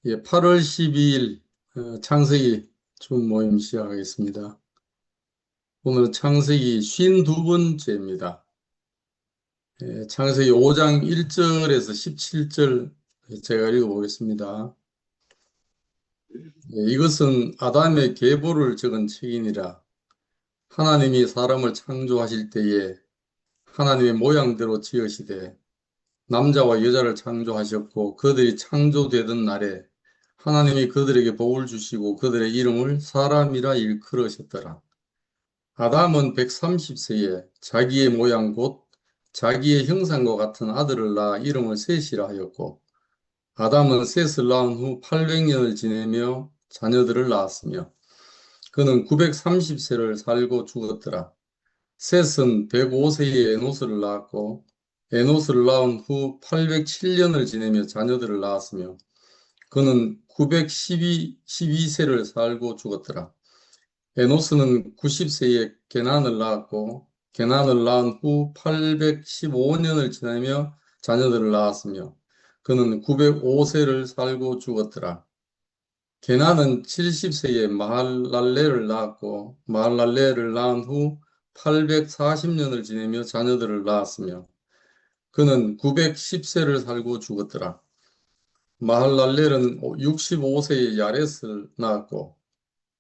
예, 8월 12일 창세기 준 모임 시작하겠습니다. 오늘 창세기 52번째입니다. 창세기 5장 1절에서 17절 제가 읽어보겠습니다. 이것은 아담의 계보를 적은 책이니라. 하나님이 사람을 창조하실 때에 하나님의 모양대로 지으시되 남자와 여자를 창조하셨고 그들이 창조되던 날에 하나님이 그들에게 복을 주시고 그들의 이름을 사람이라 일컬으셨더라. 아담은 130세에 자기의 모양 곧 자기의 형상과 같은 아들을 낳아 이름을 셋이라 하였고 아담은 셋을 낳은 후 800년을 지내며 자녀들을 낳았으며 그는 930세를 살고 죽었더라. 셋은 105세에 에노스를 낳았고 에노스를 낳은 후 807년을 지내며 자녀들을 낳았으며 그는 912세를 살고 죽었더라. 에노스는 90세에 게난을 낳았고 게난을 낳은 후 815년을 지나며 자녀들을 낳았으며 그는 905세를 살고 죽었더라. 게난은 70세에 마할랄레를 낳았고 마할랄레를 낳은 후 840년을 지내며 자녀들을 낳았으며 그는 910세를 살고 죽었더라. 마할랄렐은 65세에 야렛을 낳았고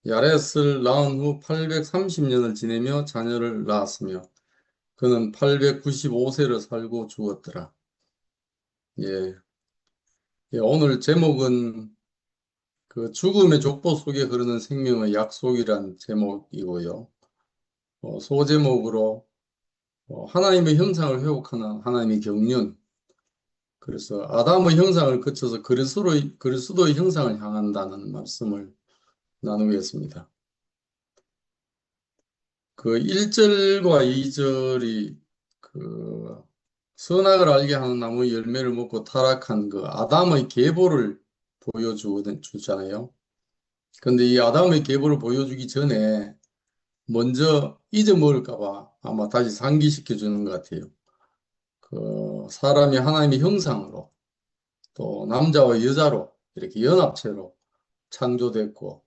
야렛을 낳은 후 830년을 지내며 자녀를 낳았으며 그는 895세를 살고 죽었더라. 예. 예, 오늘 제목은 그 죽음의 족보 속에 흐르는 생명의 약속이란 제목이고요. 소제목으로 하나님의 형상을 회복하는 하나님의 경륜. 그래서 아담의 형상을 거쳐서 그리스도의 형상을 향한다는 말씀을 나누겠습니다. 그 1절과 2절이 그 선악을 알게 하는 나무의 열매를 먹고 타락한 그 아담의 계보를 보여주잖아요. 근데 이 아담의 계보를 보여주기 전에 먼저 잊어먹을까 봐 아마 다시 상기시켜 주는 것 같아요. 그 사람이 하나님의 형상으로 또 남자와 여자로 이렇게 연합체로 창조됐고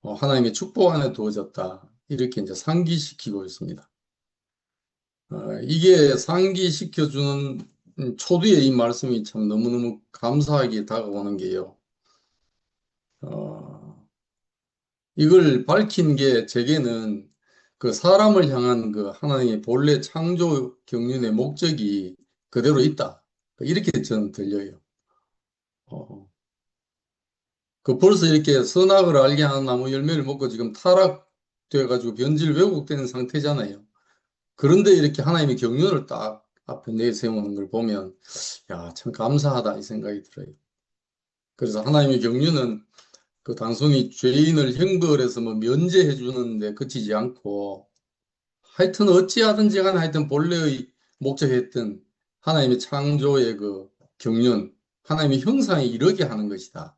하나님의 축복 안에 두어졌다. 이렇게 이제 상기시키고 있습니다. 이게 상기시켜주는 초두에 이 말씀이 참 너무너무 감사하게 다가오는 게요. 어, 이걸 밝힌 게 제게는 그 사람을 향한 그 하나님의 본래 창조 경륜의 목적이 그대로 있다. 이렇게 저는 들려요. 어, 그 벌써 이렇게 선악을 알게 하는 나무 열매를 먹고 지금 타락돼가지고 변질 왜곡되는 상태잖아요. 그런데 이렇게 하나님의 경륜을 딱 앞에 내세우는 걸 보면, 야, 참 감사하다 이 생각이 들어요. 그래서 하나님의 경륜은 그 단순히 죄인을 형벌해서 뭐 면제해 주는데 그치지 않고, 하여튼 어찌하든지 간에 하여튼 본래의 목적했던 하나님의 창조의 그 경륜, 하나님의 형상에 이르게 하는 것이다.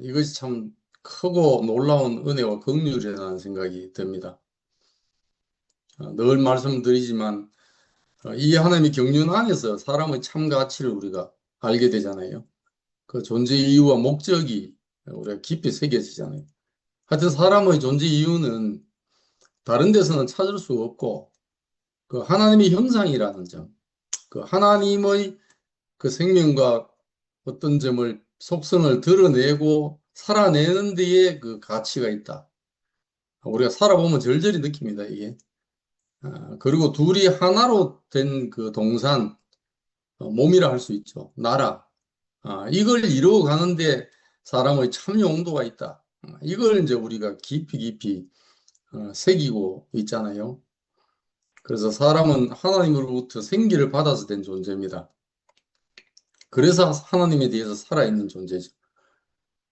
이것이 참 크고 놀라운 은혜와 긍휼이라는 생각이 듭니다. 늘 말씀드리지만 이 하나님의 경륜 안에서 사람의 참 가치를 우리가 알게 되잖아요. 그 존재 이유와 목적이 우리가 깊이 새겨지잖아요. 하여튼 사람의 존재 이유는 다른 데서는 찾을 수 없고 그 하나님의 형상이라는 점, 그 하나님의 그 생명과 어떤 점을 속성을 드러내고 살아내는 데에 그 가치가 있다. 우리가 살아보면 절절히 느낍니다, 이게. 그리고 둘이 하나로 된 그 동산, 몸이라 할 수 있죠. 나라. 이걸 이루어 가는데 사람의 참여 용도가 있다. 이걸 이제 우리가 깊이 깊이 새기고 있잖아요. 그래서 사람은 하나님으로부터 생기를 받아서 된 존재입니다. 그래서 하나님에 대해서 살아있는 존재죠.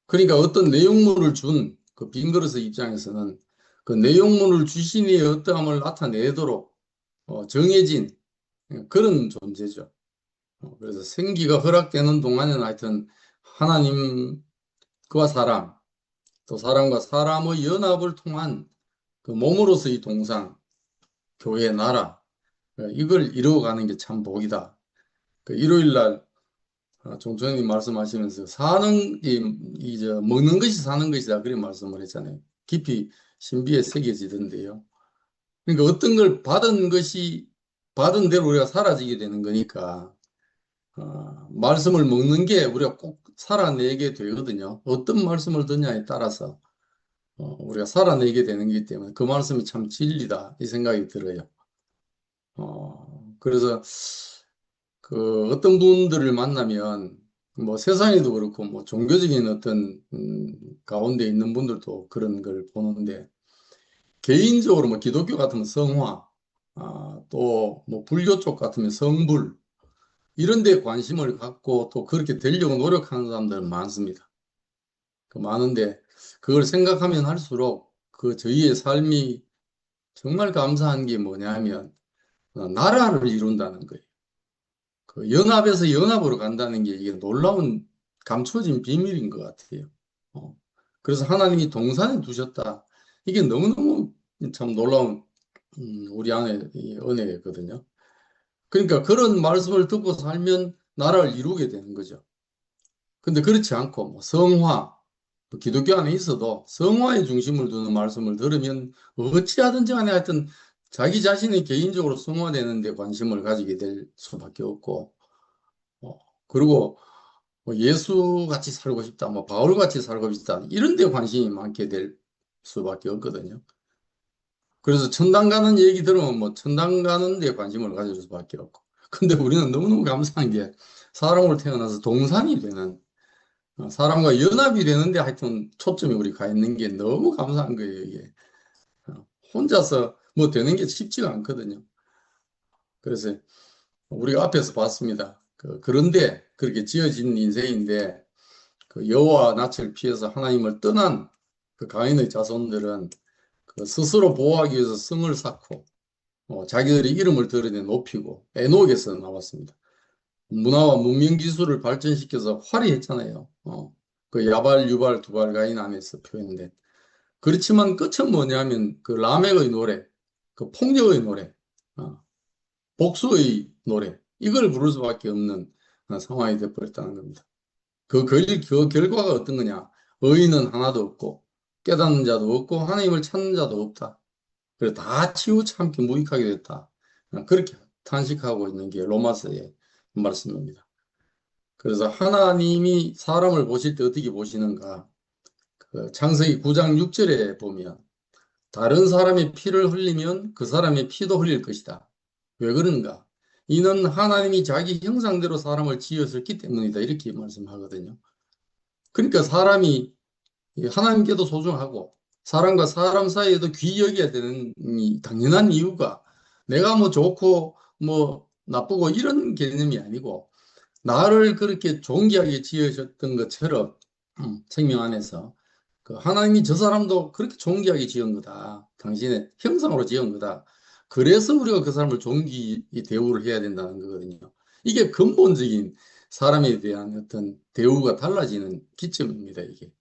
그러니까 어떤 내용물을 준 그 빈 그릇의 입장에서는 그 내용물을 주신 이의 어떠함을 나타내도록 정해진 그런 존재죠. 그래서 생기가 허락되는 동안에는 하여튼 하나님과 사람, 또 사람과 사람의 연합을 통한 그 몸으로서의 동상, 교회, 나라, 이걸 이루어가는 게 참 복이다. 그 일요일 날 종천님 말씀하시면서 이제 먹는 것이 사는 것이다. 그런 말씀을 했잖아요. 깊이 신비에 새겨지던데요. 그러니까 어떤 걸 받은 대로 우리가 사라지게 되는 거니까, 말씀을 먹는 게 우리가 꼭 살아내게 되거든요. 어떤 말씀을 듣냐에 따라서, 우리가 살아내게 되는 거기 때문에 그 말씀이 참 진리다. 이 생각이 들어요. 그래서 어떤 분들을 만나면 뭐 세상에도 그렇고 뭐 종교적인 어떤 가운데 있는 분들도 그런 걸 보는데 개인적으로 뭐 기독교 같으면 성화, 또 뭐 불교 쪽 같으면 성불 이런 데 관심을 갖고 또 그렇게 되려고 노력하는 사람들은 많습니다. 많은데 그걸 생각하면 할수록 저희의 삶이 정말 감사한 게 뭐냐면 나라를 이룬다는 거예요. 연합에서 연합으로 간다는 게 이게 놀라운 감춰진 비밀인 것 같아요. 어. 그래서 하나님이 동산에 두셨다. 이게 너무너무 참 놀라운 우리 안에 이 은혜거든요. 그러니까 그런 말씀을 듣고 살면 나라를 이루게 되는 거죠. 근데 그렇지 않고 뭐 성화, 기독교 안에 있어도 성화에 중심을 두는 말씀을 들으면 어찌하든지 간에 하여튼 자기 자신이 개인적으로 성화되는 데 관심을 가지게 될 수밖에 없고 어, 그리고 뭐 예수 같이 살고 싶다, 뭐 바울 같이 살고 싶다, 이런 데 관심이 많게 될 수밖에 없거든요. 그래서 천당 가는 얘기 들으면 뭐 천당 가는 데 관심을 가질 수밖에 없고. 근데 우리는 너무너무 감사한 게 사람으로 태어나서 동산이 되는, 사람과 연합이 되는데 하여튼 초점이 우리 가 있는 게 너무 감사한 거예요, 이게. 혼자서 뭐 되는 게 쉽지가 않거든요. 그래서 우리가 앞에서 봤습니다. 그런데 그렇게 지어진 인생인데 여호와 낯을 피해서 하나님을 떠난 가인의 자손들은 스스로 보호하기 위해서 성을 쌓고 자기들의 이름을 드러내 높이고 에녹에서 나왔습니다. 문화와 문명 기술을 발전시켜서 화려했잖아요. 야발, 유발, 두발, 가인 안에서 표현된. 그렇지만 끝은 뭐냐면 라멕의 노래, 폭력의 노래, 어, 복수의 노래 이걸 부를 수밖에 없는 상황이 되어버렸다는 겁니다. 그 결과가 어떤 거냐? 의인은 하나도 없고 깨닫는 자도 없고 하나님을 찾는 자도 없다. 그래 다 치우참게 무익하게 됐다. 그렇게 탄식하고 있는 게 로마서의 말씀입니다. 그래서 하나님이 사람을 보실 때 어떻게 보시는가? 창세기 9장 6절에 보면 다른 사람의 피를 흘리면 그 사람의 피도 흘릴 것이다. 왜 그런가? 이는 하나님이 자기 형상대로 사람을 지었기 때문이다. 이렇게 말씀하거든요. 그러니까 사람이 하나님께도 소중하고 사람과 사람 사이에도 귀히 여겨야 되는 이 당연한 이유가 내가 뭐 좋고 뭐 나쁘고 이런 개념이 아니고 나를 그렇게 존귀하게 지으셨던 것처럼 생명 안에서 하나님이 저 사람도 그렇게 존귀하게 지은 거다. 당신의 형상으로 지은 거다. 그래서 우리가 그 사람을 존귀 대우를 해야 된다는 거거든요. 이게 근본적인 사람에 대한 어떤 대우가 달라지는 기점입니다, 이게.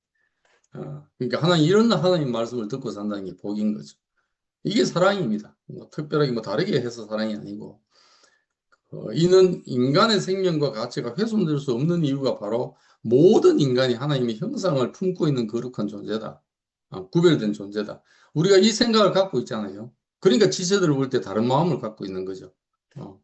그러니까 이런 하나님 말씀을 듣고 산다는 게 복인 거죠. 이게 사랑입니다. 뭐 특별하게 뭐 다르게 해서 사랑이 아니고, 이는 인간의 생명과 가치가 훼손될 수 없는 이유가 바로 모든 인간이 하나님의 형상을 품고 있는 거룩한 존재다. 구별된 존재다. 우리가 이 생각을 갖고 있잖아요. 그러니까 지체들을 볼 때 다른 마음을 갖고 있는 거죠. 어.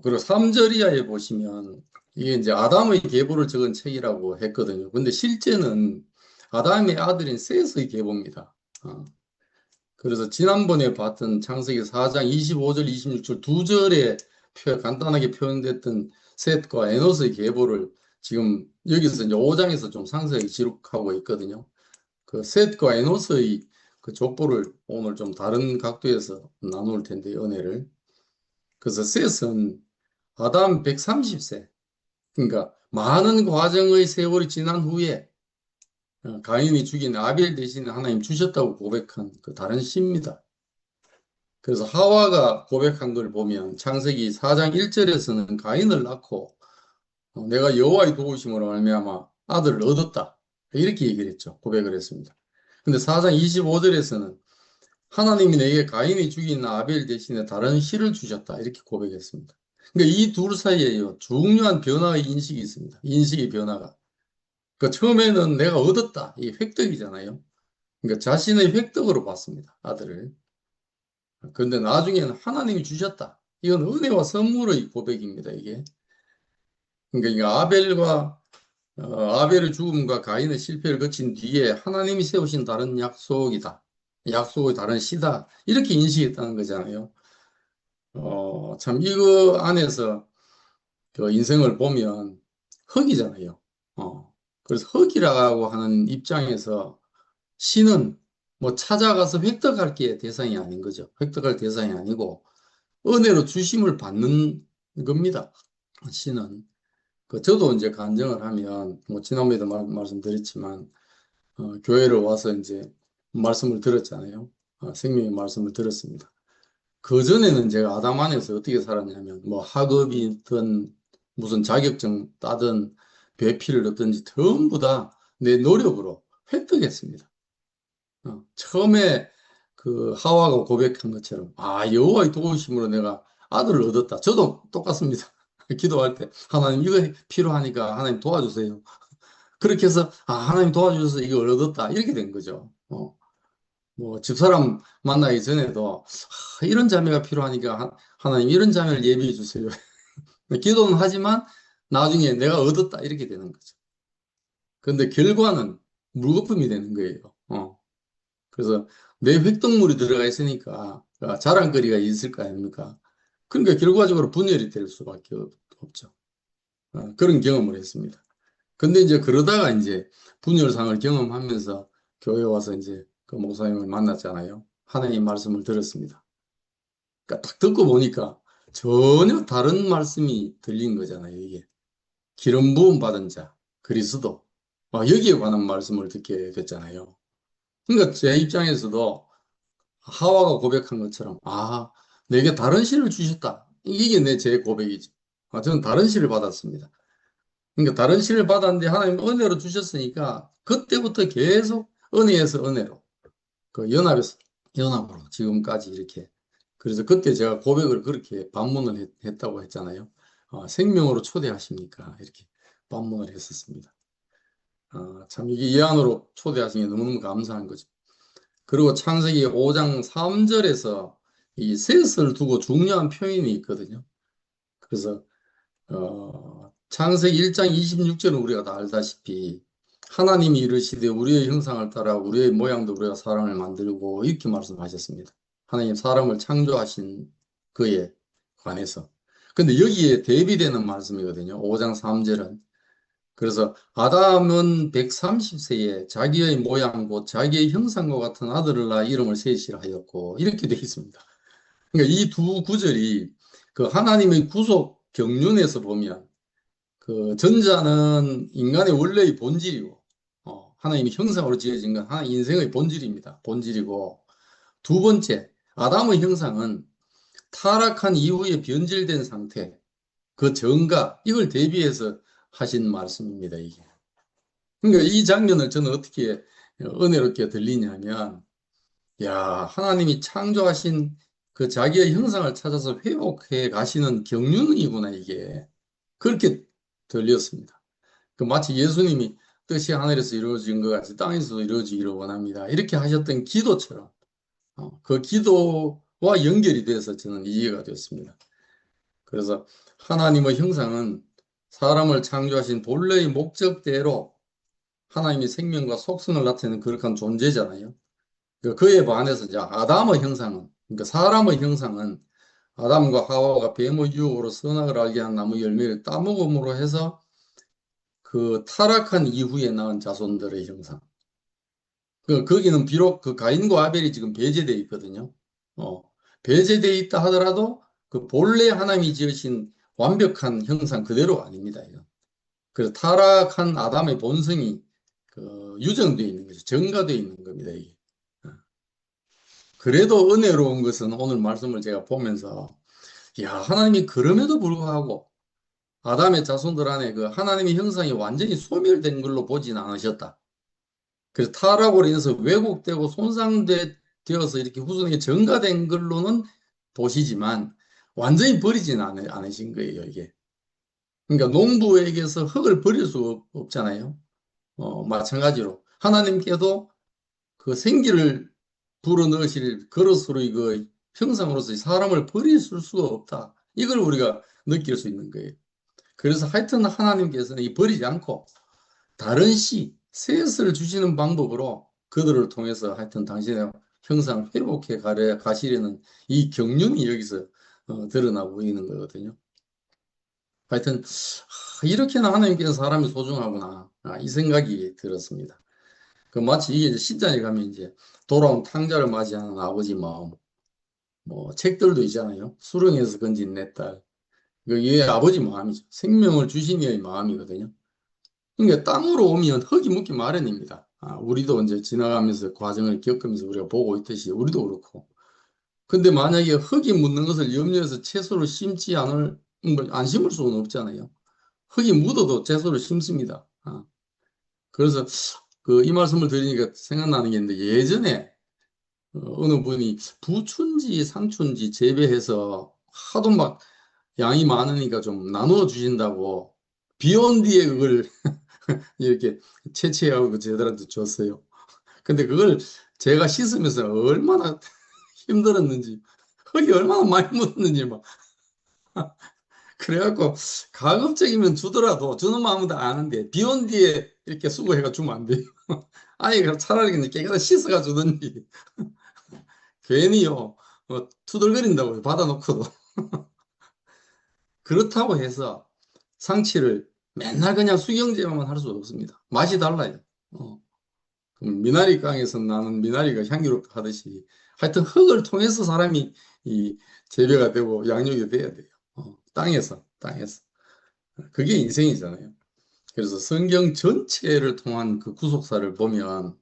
그리고 3절 이하에 보시면 이게 이제 아담의 계보를 적은 책이라고 했거든요. 근데 실제는 아담의 아들인 셋의 계보입니다. 그래서 지난번에 봤던 창세기 4장 25절, 26절 두 절에 간단하게 표현됐던 셋과 에노스의 계보를 지금 여기서 이제 5장에서 좀 상세히 기록하고 있거든요. 셋과 에노스의 족보를 오늘 좀 다른 각도에서 나눌 텐데, 은혜를. 그래서 셋은 아담 130세, 그러니까 많은 과정의 세월이 지난 후에 가인이 죽인 아벨 대신에 하나님 주셨다고 고백한 다른 시입니다. 그래서 하와가 고백한 걸 보면 창세기 4장 1절에서는 가인을 낳고 내가 여호와의 도우심으로 말미암아 아들을 얻었다. 이렇게 얘기를 했죠. 고백을 했습니다. 근데 4장 25절에서는 하나님이 내게 가인이 죽인 아벨 대신에 다른 씨를 주셨다. 이렇게 고백했습니다. 그러니까 이 둘 사이에요. 중요한 변화의 인식이 있습니다. 인식의 변화가. 그 처음에는 내가 얻었다. 이게 획득이잖아요. 그러니까 자신의 획득으로 봤습니다. 아들을. 그런데 나중에는 하나님이 주셨다. 이건 은혜와 선물의 고백입니다. 이게. 그러니까 이게 아벨의 죽음과 가인의 실패를 거친 뒤에 하나님이 세우신 다른 약속이다. 약속의 다른 시다. 이렇게 인식했다는 거잖아요. 참 이거 안에서 그 인생을 보면 흙이잖아요. 그래서 흙이라고 하는 입장에서 신은 뭐 찾아가서 획득할 게 대상이 아닌 거죠. 획득할 대상이 아니고 은혜로 주심을 받는 겁니다. 신은. 저도 이제 간증을 하면 뭐 지난번에도 말씀드렸지만 교회를 와서 이제 말씀을 들었잖아요. 생명의 말씀을 들었습니다. 그전에는 제가 아담 안에서 어떻게 살았냐면, 뭐 학업이든 무슨 자격증 따든 배필을 얻든지 전부 다 내 노력으로 획득했습니다. 처음에 그 하와가 고백한 것처럼, 여호와의 도우심으로 내가 아들을 얻었다. 저도 똑같습니다. 기도할 때, 하나님 이거 필요하니까 하나님 도와주세요. 그렇게 해서, 하나님 도와주셔서 이걸 얻었다. 이렇게 된 거죠. 뭐 집사람 만나기 전에도 이런 자매가 필요하니까 하나님 이런 자매를 예비해 주세요. 기도는 하지만 나중에 내가 얻었다 이렇게 되는 거죠. 그런데 결과는 물거품이 되는 거예요. 그래서 내 획득물이 들어가 있으니까 자랑거리가 있을 거 아닙니까? 그러니까 결과적으로 분열이 될 수밖에 없죠. 그런 경험을 했습니다. 근데 이제 그러다가 이제 분열상을 경험하면서 교회 와서 이제 그 목사님을 만났잖아요. 하나님 말씀을 들었습니다. 그러니까 딱 듣고 보니까 전혀 다른 말씀이 들린 거잖아요, 이게. 기름 부음 받은 자, 그리스도. 여기에 관한 말씀을 듣게 됐잖아요. 그러니까 제 입장에서도 하와가 고백한 것처럼, 내게 다른 신을 주셨다. 이게 제 고백이지. 저는 다른 신을 받았습니다. 그러니까 다른 신을 받았는데 하나님 은혜로 주셨으니까 그때부터 계속 은혜에서 은혜로, 그 연합에서 연합으로 지금까지 이렇게. 그래서 그때 제가 고백을 그렇게 반문을 했다고 했잖아요. 생명으로 초대하십니까? 이렇게 반문을 했었습니다. 참 이게 이 안으로 초대하신 게 너무너무 감사한 거죠. 그리고 창세기 5장 3절에서 이 셋을 두고 중요한 표현이 있거든요. 그래서 창세기 1장 26절은 우리가 다 알다시피 하나님이 이르시되 우리의 형상을 따라 우리의 모양도 우리가 사람을 만들고 이렇게 말씀하셨습니다. 하나님 사람을 창조하신 그에 관해서. 근데 여기에 대비되는 말씀이거든요. 5장 3절은. 그래서 아담은 130세에 자기의 모양 곧 자기의 형상과 같은 아들을 낳아 이름을 셋이라 하였고 이렇게 되어 있습니다. 그러니까 이 두 구절이 그 하나님의 구속 경륜에서 보면 그 전자는 인간의 원래의 본질이고 하나님의 형상으로 지어진 건 하나님 인생의 본질입니다. 본질이고 두 번째 아담의 형상은 타락한 이후에 변질된 상태 그 전과 이걸 대비해서 하신 말씀입니다. 이게. 그러니까 이 장면을 저는 어떻게 은혜롭게 들리냐면 하나님이 창조하신 그 자기의 형상을 찾아서 회복해 가시는 경륜이구나 이게. 그렇게 들렸습니다. 그 마치 예수님이 뜻이 하늘에서 이루어진 것 같이 땅에서도 이루어지기를 원합니다. 이렇게 하셨던 기도처럼 그 기도와 연결이 돼서 저는 이해가 되었습니다. 그래서 하나님의 형상은 사람을 창조하신 본래의 목적대로 하나님의 생명과 속성을 나타내는 그런 존재잖아요. 그에 반해서 이제 아담의 형상은, 그러니까 사람의 형상은 아담과 하와가 뱀의 유혹으로 선악을 알게 한 나무 열매를 따먹음으로 해서 그 타락한 이후에 낳은 자손들의 형상. 거기는 비록 그 가인과 아벨이 지금 배제되어 있거든요. 배제되어 있다 하더라도 그 본래 하나님이 지으신 완벽한 형상 그대로 아닙니다. 이거. 그래서 타락한 아담의 본성이 유정되어 있는 거죠. 증가되어 있는 겁니다. 이게. 그래도 은혜로운 것은 오늘 말씀을 제가 보면서 하나님이 그럼에도 불구하고 아담의 자손들 안에 그 하나님의 형상이 완전히 소멸된 걸로 보진 않으셨다. 그래서 타락으로 인해서 왜곡되고 손상되어서 이렇게 후손에게 전가된 걸로는 보시지만 완전히 버리지는 않으신 거예요, 이게. 그러니까 농부에게서 흙을 버릴 수 없잖아요. 마찬가지로 하나님께도 그 생기를 불어넣으실 그릇으로 이거 형상으로서 사람을 버릴 수가 없다. 이걸 우리가 느낄 수 있는 거예요. 그래서 하여튼 하나님께서는 이 버리지 않고 다른 셋을 주시는 방법으로 그들을 통해서 하여튼 당신의 형상 회복해 가시려는 이 경륜이 여기서 드러나 보이는 거거든요. 하여튼 이렇게나 하나님께서 사람이 소중하구나, 이 생각이 들었습니다. 그 마치 이게 이제 신전에 가면 이제 돌아온 탕자를 맞이하는 아버지 마음, 뭐 책들도 있잖아요. 수렁에서 건진 내 딸, 그게 아버지 마음이죠. 생명을 주신 이의 마음이거든요. 그러니까 땅으로 오면 흙이 묻기 마련입니다. 우리도 이제 지나가면서 과정을 겪으면서 우리가 보고 있듯이 우리도 그렇고. 근데 만약에 흙이 묻는 것을 염려해서 채소를 심지 않을, 안 심을 수는 없잖아요. 흙이 묻어도 채소를 심습니다. 그래서 그 이 말씀을 드리니까 생각나는 게 있는데 예전에 어느 분이 부춘지 상춘지 재배해서 하도 막 양이 많으니까 좀 나누어 주신다고 비온 뒤에 그걸 이렇게 채취하고 그 제들한테 줬어요. 근데 그걸 제가 씻으면서 얼마나 힘들었는지, 흙이 얼마나 많이 묻었는지 막. 그래갖고 가급적이면 주더라도 주는 마음은 다 아는데 비 온 뒤에 이렇게 수거해가 주면 안 돼요. 아니 그럼 차라리 그냥 깨끗이 씻어가 주든지. 괜히요 투덜거린다고요, 받아놓고도. 그렇다고 해서 상치를 맨날 그냥 수경재만 할 수 없습니다. 맛이 달라요. 어. 미나리깡에서 나는 미나리가 향기롭다 하듯이 하여튼 흙을 통해서 사람이 이 재배가 되고 양육이 돼야 돼요. 땅에서. 그게 인생이잖아요. 그래서 성경 전체를 통한 그 구속사를 보면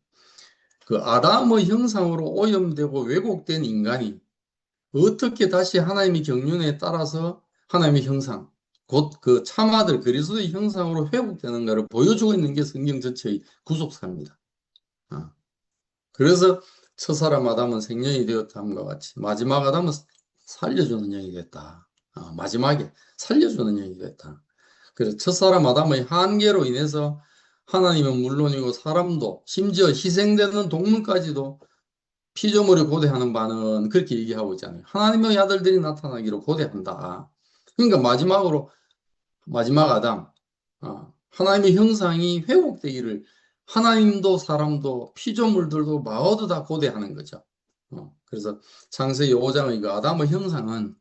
그 아담의 형상으로 오염되고 왜곡된 인간이 어떻게 다시 하나님의 경륜에 따라서 하나님의 형상, 곧 그 참아들 그리스도의 형상으로 회복되는가를 보여주고 있는 게 성경 전체의 구속사입니다. 아, 그래서 첫사람 아담은 생년이 되었다함과 같이 마지막 아담은 살려주는 영이 됐다. 마지막에 살려주는 영이 됐다. 그래서 첫사람 아담의 한계로 인해서 하나님은 물론이고 사람도 심지어 희생되는 동물까지도 피조물이 고대하는 바는 그렇게 얘기하고 있잖아요. 하나님의 아들들이 나타나기로 고대한다. 그러니까 마지막 아담, 하나님의 형상이 회복되기를 하나님도 사람도 피조물들도 마어도 다 고대하는 거죠. 그래서 창세기 5장의 그 아담의 형상은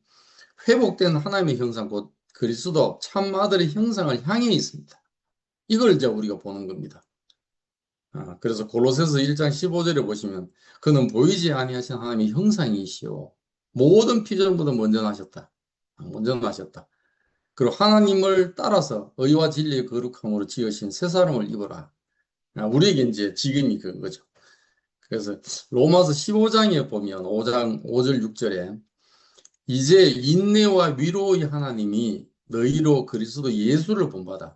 회복된 하나님의 형상, 곧 그리스도 참 아들의 형상을 향해 있습니다. 이걸 이제 우리가 보는 겁니다. 그래서 골로새서 1장 15절에 보시면 그는 보이지 아니하신 하나님의 형상이시오. 모든 피조물보다 먼저 나셨다. 먼저 나셨다. 그리고 하나님을 따라서 의와 진리의 거룩함으로 지으신 새 사람을 입어라. 우리에게 이제 지금이 그거죠. 그래서 로마서 15장에 보면 5장 5절 6절에 이제 인내와 위로의 하나님이 너희로 그리스도 예수를 본받아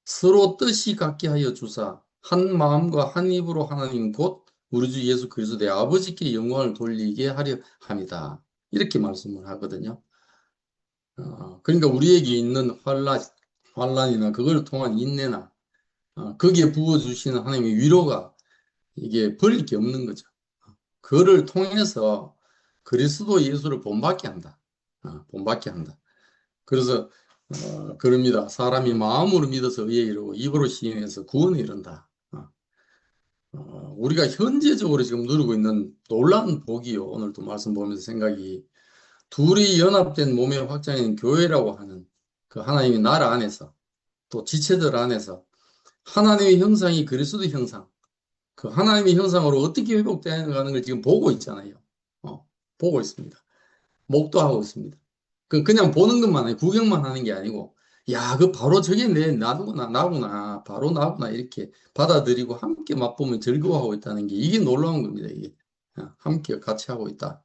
서로 뜻이 같게 하여 주사 한 마음과 한 입으로 하나님 곧 우리 주 예수 그리스도의 아버지께 영광을 돌리게 하려 합니다. 이렇게 말씀을 하거든요. 그러니까 우리에게 있는 환란이나 그걸 통한 인내나 거기에 부어주시는 하나님의 위로가 이게 버릴 게 없는 거죠. 그를 통해서 그리스도 예수를 본받게 한다. 본받게 한다. 그래서 그럽니다. 사람이 마음으로 믿어서 의에 이르고 입으로 시인해서 구원에 이른다. 우리가 현재적으로 지금 누리고 있는 놀라운 복이요. 오늘도 말씀 보면서 생각이 둘이 연합된 몸의 확장인 교회라고 하는 그 하나님의 나라 안에서 또 지체들 안에서 하나님의 형상이 그리스도의 형상, 그 하나님의 형상으로 어떻게 회복되는 걸 지금 보고 있잖아요. 보고 있습니다. 목도하고 있습니다. 그냥 보는 것만 아니고 구경만 하는 게 아니고 야, 그 바로 저게 나구나, 바로 나구나 이렇게 받아들이고 함께 맛보면 즐거워하고 있다는 게 이게 놀라운 겁니다. 이게 함께 같이 하고 있다.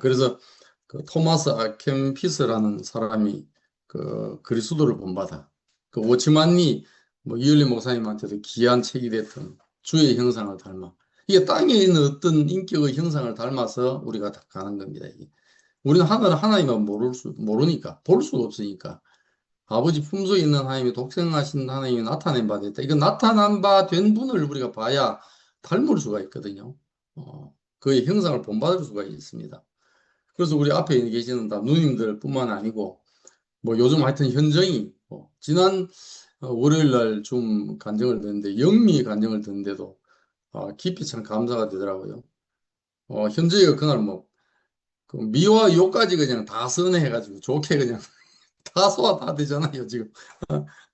그래서 그 토마스 아켐피스라는 사람이 그 그리스도를 본받아 그 워치만니 뭐 이을리 목사님한테도 귀한 책이 됐던 주의 형상을 닮아 이게 땅에 있는 어떤 인격의 형상을 닮아서 우리가 다 가는 겁니다. 이게. 우리는 하나님만 모르니까, 볼 수가 없으니까. 아버지 품속에 있는 하나님이 독생하신 하나님이 나타낸 바 됐다. 이거 나타난 바 된 분을 우리가 봐야 닮을 수가 있거든요. 그의 형상을 본받을 수가 있습니다. 그래서 우리 앞에 계시는 다 누님들 뿐만 아니고, 뭐 요즘 하여튼 현정이, 지난 월요일 날 좀 간증을 듣는데, 영미 간증을 듣는데도 깊이 참 감사가 되더라고요. 현정이가 그날 뭐, 그 미와 요까지 그냥 다 선회해가지고 좋게 그냥 다 소화 다 되잖아요, 지금.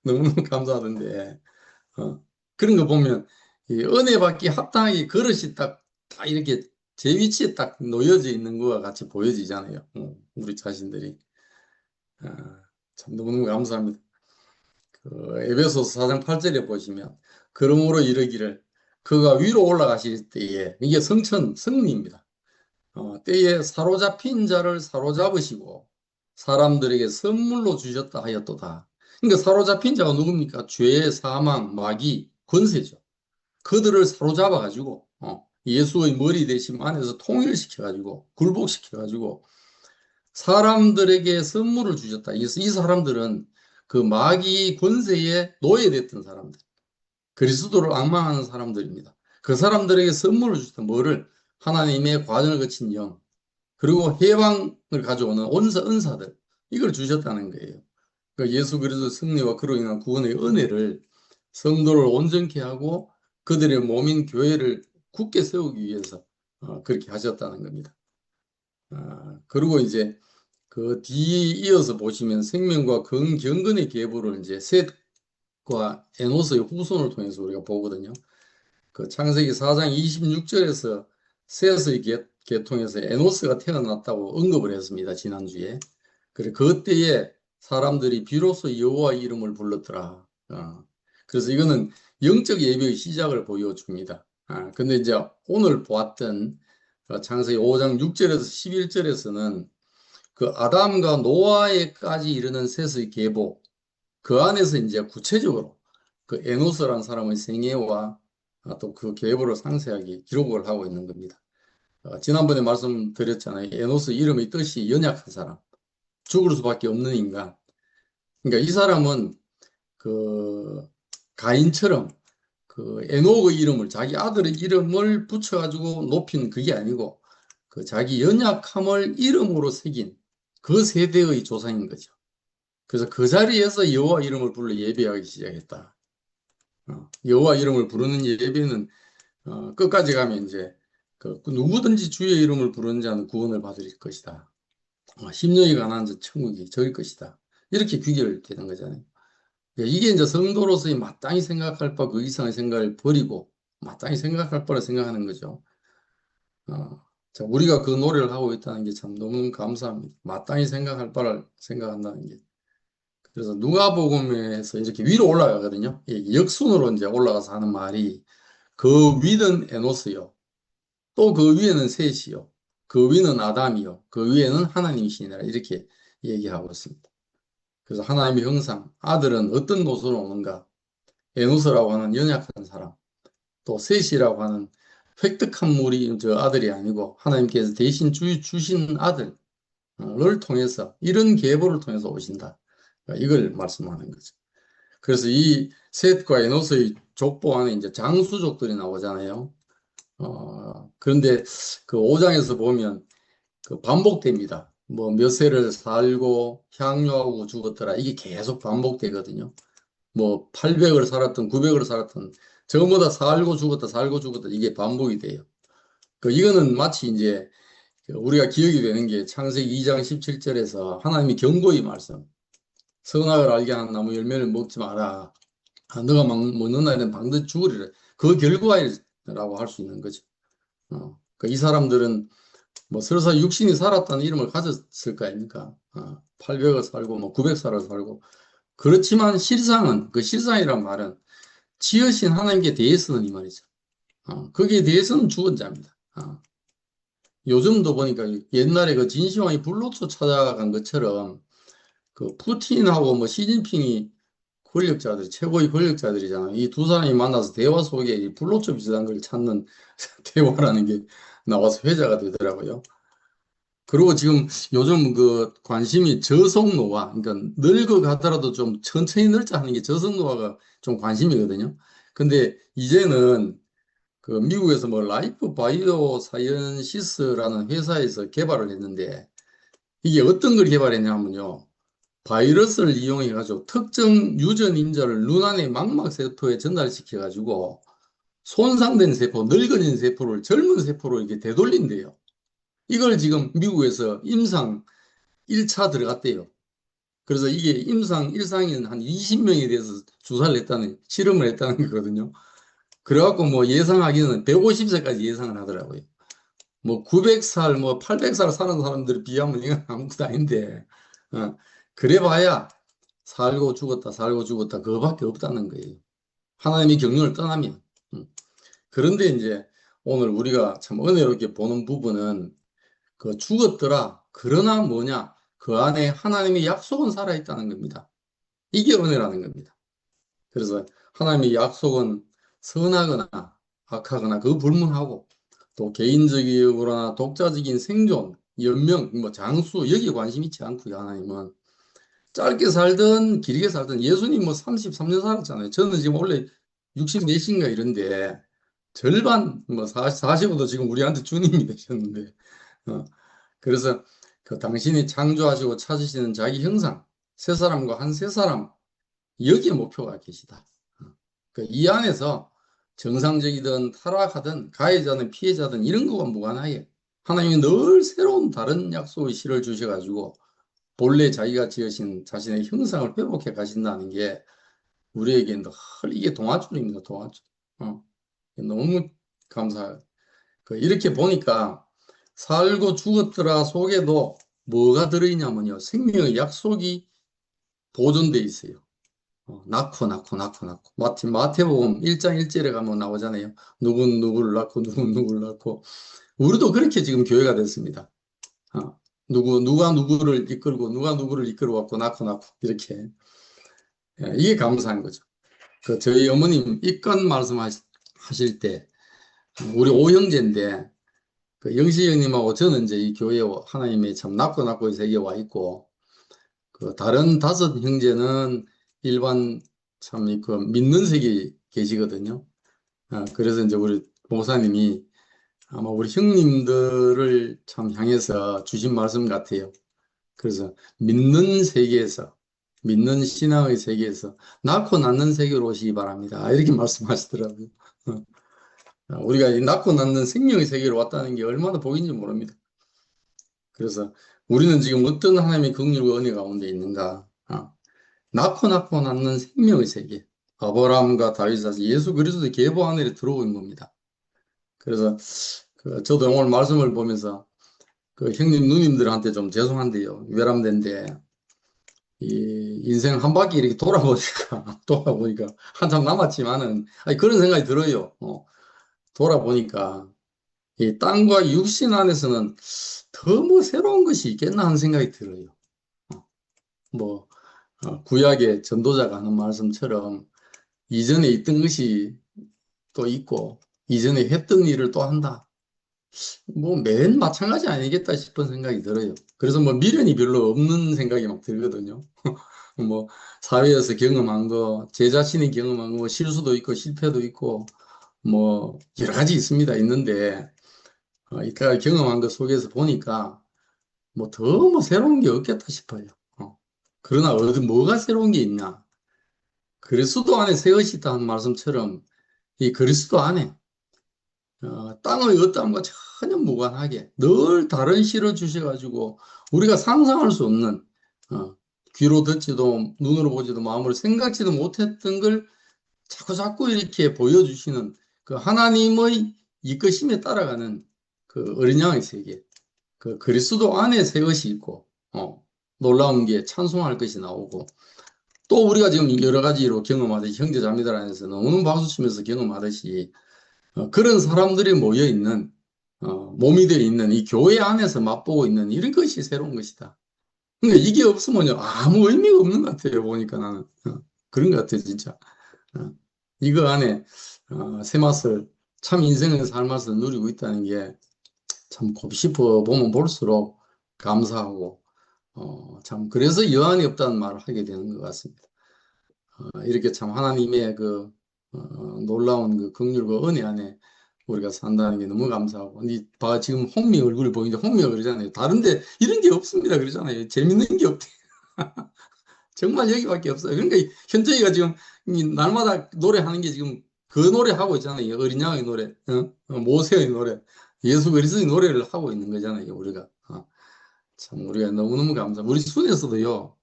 너무너무 감사하던데. 어, 그런 거 보면, 이 은혜 받기 합당하게 그릇이 딱, 다 이렇게 제 위치에 딱 놓여져 있는 것과 같이 보여지잖아요. 우리 자신들이. 아, 참 너무너무 감사합니다. 그 에베소서 4장 8절에 보시면, 그러므로 이르기를, 그가 위로 올라가실 때에, 이게 승리입니다. 때에 사로잡힌 자를 사로잡으시고 사람들에게 선물로 주셨다 하였도다. 그러니까 사로잡힌 자가 누굽니까? 죄, 사망, 마귀, 권세죠. 그들을 사로잡아 가지고 예수의 머리 대심 안에서 통일시켜 가지고 굴복시켜 가지고 사람들에게 선물을 주셨다. 이 사람들은 그 마귀 권세에 노예됐던 사람들, 그리스도를 앙망하는 사람들입니다. 그 사람들에게 선물을 주셨다. 뭐를? 하나님의 과정을 거친 영, 그리고 해방을 가져오는 은사들, 이걸 주셨다는 거예요. 그러니까 예수 그리스도 승리와 그로 인한 구원의 은혜를 성도를 온전케 하고 그들의 몸인 교회를 굳게 세우기 위해서 그렇게 하셨다는 겁니다. 그리고 이제 그 뒤 이어서 보시면 생명과 경건의 계보를 이제 셋과 에노스의 후손을 통해서 우리가 보거든요. 그 창세기 4장 26절에서 셋의 계통에서 에노스가 태어났다고 언급을 했습니다. 지난주에. 그래, 그때에 사람들이 비로소 여호와 이름을 불렀더라. 그래서 이거는 영적 예배의 시작을 보여줍니다. 근데 이제 오늘 보았던 창세기 5장 6절에서 11절에서는 그 아담과 노아에까지 이르는 셋의 계보, 그 안에서 이제 구체적으로 그 에노스라는 사람의 생애와 또 그 계보를 상세하게 기록을 하고 있는 겁니다. 지난번에 말씀드렸잖아요. 에노스 이름의 뜻이 연약한 사람, 죽을 수밖에 없는 인간. 그러니까 이 사람은 그 가인처럼 그 에녹의 이름을, 자기 아들의 이름을 붙여가지고 높인 그게 아니고 그 자기 연약함을 이름으로 새긴 그 세대의 조상인 거죠. 그래서 그 자리에서 여호와 이름을 불러 예배하기 시작했다. 여호와 이름을 부르는 예배는 끝까지 가면 이제 그 누구든지 주의 이름을 부르는 자는 구원을 받을 것이다. 심령이 가난한 자 천국이 저일 것이다. 이렇게 귀결되는 거잖아요. 이게 이제 성도로서의 마땅히 생각할 바 그 이상의 생각을 버리고 마땅히 생각할 바를 생각하는 거죠. 자, 우리가 그 노래를 하고 있다는 게 참 너무 감사합니다. 마땅히 생각할 바를 생각한다는 게. 그래서 누가복음에서 이렇게 위로 올라가거든요. 역순으로 이제 올라가서 하는 말이 그 위는 에노스요. 또 그 위에는 셋이요. 그 위는 아담이요. 그 위에는 하나님이시니라. 이렇게 얘기하고 있습니다. 그래서 하나님의 형상, 아들은 어떤 노소로 오는가? 에노스라고 하는 연약한 사람, 또 셋이라고 하는 획득한 물이 저 아들이 아니고 하나님께서 대신 주신 아들을 통해서 이런 계보를 통해서 오신다. 이걸 말씀하는 거죠. 그래서 이 셋과 에노스의 족보 안에 이제 장수족들이 나오잖아요. 그런데 그 5장에서 보면 그 반복됩니다. 뭐 몇 세를 살고 향유하고 죽었더라. 이게 계속 반복되거든요. 뭐 800을 살았던 900을 살았던 저거보다 살고 죽었다 살고 죽었다 이게 반복이 돼요. 이거는 마치 이제 우리가 기억이 되는 게 창세기 2장 17절에서 하나님이 경고의 말씀. 선악을 알게 하는 나무 열매를 먹지 마라. 너가 먹는 날에는 방긋 죽으리라. 그 결과라고 할 수 있는 거죠. 이 사람들은 뭐 설사 육신이 살았다는 이름을 가졌을 거 아닙니까? 800을 살고 뭐 900살을 살고 그렇지만 실상은 그 실상이란 말은 지으신 하나님께 대해서는 이 말이죠. 거기에 대해서는 죽은 자입니다. 요즘도 보니까 옛날에 그 진시황이 불로초 찾아간 것처럼 그 푸틴하고 뭐 시진핑이 권력자들, 최고의 권력자들이잖아요. 이 두 사람이 만나서 대화 속에 불로초 비슷한 걸 찾는 대화라는 게 나와서 회자가 되더라고요. 그리고 지금 요즘 그 관심이 저속노화, 그러니까 늙어가더라도 좀 천천히 늙자 하는 게 저속노화가 좀 관심이거든요. 근데 이제는 그 미국에서 뭐 라이프 바이오 사이언시스라는 회사에서 개발을 했는데 이게 어떤 걸 개발했냐면요. 바이러스를 이용해가지고 특정 유전 인자를 눈안의 망막 세포에 전달시켜가지고 손상된 세포, 늙어진 세포를 젊은 세포로 이렇게 되돌린대요. 이걸 지금 미국에서 임상 1차 들어갔대요. 그래서 이게 임상 1상인 한 20명에 대해서 주사를 했다는, 실험을 했다는 거거든요. 그래갖고 뭐 예상하기는 150세까지 예상을 하더라고요. 뭐 900살, 뭐 800살 사는 사람들에 비하면 이건 아무것도 아닌데, 어, 그래봐야 살고 죽었다, 살고 죽었다, 그거밖에 없다는 거예요. 하나님이 경륜을 떠나면. 그런데 이제 오늘 우리가 참 은혜롭게 보는 부분은 그 죽었더라. 그러나 뭐냐? 그 안에 하나님의 약속은 살아있다는 겁니다. 이게 은혜라는 겁니다. 그래서 하나님의 약속은 선하거나 악하거나 그 불문하고 또 개인적이거나 독자적인 생존, 연명, 뭐 장수 여기에 관심 있지 않고요. 하나님은 짧게 살든 길게 살든 예수님 뭐 33년 살았잖아요. 저는 지금 원래 60몇인가 이런데 절반 뭐 45도 지금 우리한테 주님이 되셨는데 어, 그래서 그 당신이 창조하시고 찾으시는 자기 형상 세 사람과 한 세 사람 여기에 목표가 계시다. 그이 안에서 정상적이든 타락하든 가해자든 피해자든 이런 거와 무관하게 하나님이 늘 새로운 다른 약속의 실을 주셔가지고 본래 자기가 지으신 자신의 형상을 회복해 가신다는 게 우리에게 늘 이게 동화줄입니다. 동화줄. 어, 너무 감사해요. 이렇게 보니까 살고 죽었더라 속에도 뭐가 들어있냐면요. 생명의 약속이 보존돼 있어요. 낳고. 마태복음 1장 1절에 가면 나오잖아요. 누군 누구를 낳고, 누군 누구를 낳고. 우리도 그렇게 지금 교회가 됐습니다. 누가 누구를 이끌고, 누가 누구를 이끌어 왔고, 낳고, 이렇게. 예, 이게 감사한 거죠. 저희 어머님 입건 말씀하실 때, 우리 오형제인데, 영시 형님하고 저는 이제 이 교회에 하나님이 참 낳고 세계에 와 있고, 다른 다섯 형제는 일반 참 그 믿는 세계에 계시거든요. 그래서 이제 우리 목사님이 아마 우리 형님들을 참 향해서 주신 말씀 같아요. 그래서 믿는 세계에서, 믿는 신앙의 세계에서 낳고 낳는 세계로 오시기 바랍니다. 이렇게 말씀하시더라고요. 우리가 이 낳고 낳는 생명의 세계로 왔다는 게 얼마나 복인지 모릅니다. 그래서 우리는 지금 어떤 하나님의 긍휼과 은혜 가운데 있는가? 낳고 낳는 생명의 세계. 아브라함과 다윗에서 예수 그리스도의 계보 안에 들어온 겁니다. 그래서 저도 오늘 말씀을 보면서 형님 누님들한테 좀 죄송한데요. 외람된데 이 인생 한 바퀴 이렇게 돌아보니까 한참 남았지만은 아니, 그런 생각이 들어요. 돌아보니까 이 땅과 육신 안에서는 더 뭐 새로운 것이 있겠나 하는 생각이 들어요. 뭐 구약의 전도자가 하는 말씀처럼 이전에 있던 것이 또 있고 이전에 했던 일을 또 한다. 뭐 맨 마찬가지 아니겠다 싶은 생각이 들어요. 그래서 뭐 미련이 별로 없는 생각이 막 들거든요. 뭐 사회에서 경험한 거, 제 자신이 경험한 거, 뭐 실수도 있고 실패도 있고 뭐 여러 가지 있습니다. 있는데 이따가 경험한 것 속에서 보니까 뭐 더 뭐 새로운 게 없겠다 싶어요. 그러나 어디 뭐가 새로운 게 있냐? 그리스도 안에 새 것이 있다는 말씀처럼 이 그리스도 안에 땅의 어떠함과 전혀 무관하게 늘 다른 실을 주셔가지고 우리가 상상할 수 없는 어, 귀로 듣지도 눈으로 보지도 마음으로 생각지도 못했던 걸 자꾸자꾸 이렇게 보여주시는 그 하나님의 이끄심에 따라가는 그 어린 양의 세계, 그 그리스도 안에 새 것이 있고 놀라운 게 찬송할 것이 나오고 또 우리가 지금 여러 가지로 경험하듯이 형제 자매들 안에서 너무 박수 치면서 경험하듯이 그런 사람들이 모여 있는 몸이 되어 있는 이 교회 안에서 맛보고 있는 이런 것이 새로운 것이다. 그러니까 이게 없으면요 아무 의미가 없는 것 같아요. 보니까 나는 그런 것 같아요, 진짜. 이거 안에 새 맛을 참 인생의 살 맛을 누리고 있다는 게 참 곱씹어 보면 볼수록 감사하고, 참, 그래서 여한이 없다는 말을 하게 되는 것 같습니다. 이렇게 참 하나님의 그, 놀라운 그 긍휼과 은혜 안에 우리가 산다는 게 너무 감사하고. 지금 홍미 얼굴을 보이는데 홍미가 그러잖아요. 다른데 이런 게 없습니다. 그러잖아요. 재밌는 게 없대. 정말 여기밖에 없어요. 그러니까 현정이가 지금 날마다 노래하는 게 지금 그 노래 하고 있잖아요. 어린 양의 노래, 모세의 노래, 예수 그리스도의 노래를 하고 있는 거잖아요. 우리가. 참 우리가 너무너무 우리 순에서도요.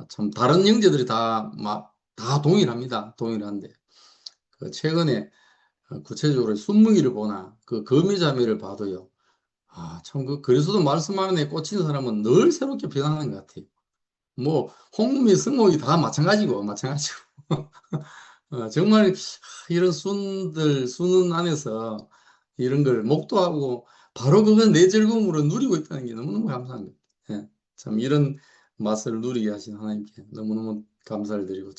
참 다른 형제들이 다 동일합니다. 동일한데 그 최근에 구체적으로 순무기를 보나 그 거미자매를 봐도요. 참 그 그리스도 말씀 안에 꽂힌 사람은 늘 새롭게 변하는 것 같아요. 뭐 홍미, 승목이 다 마찬가지고. 정말 이런 순은 안에서 이런 걸 목도하고 바로 그건 내 즐거움으로 누리고 있다는 게 너무너무 감사합니다. 예, 참 이런 맛을 누리게 하신 하나님께 너무너무 감사를 드리고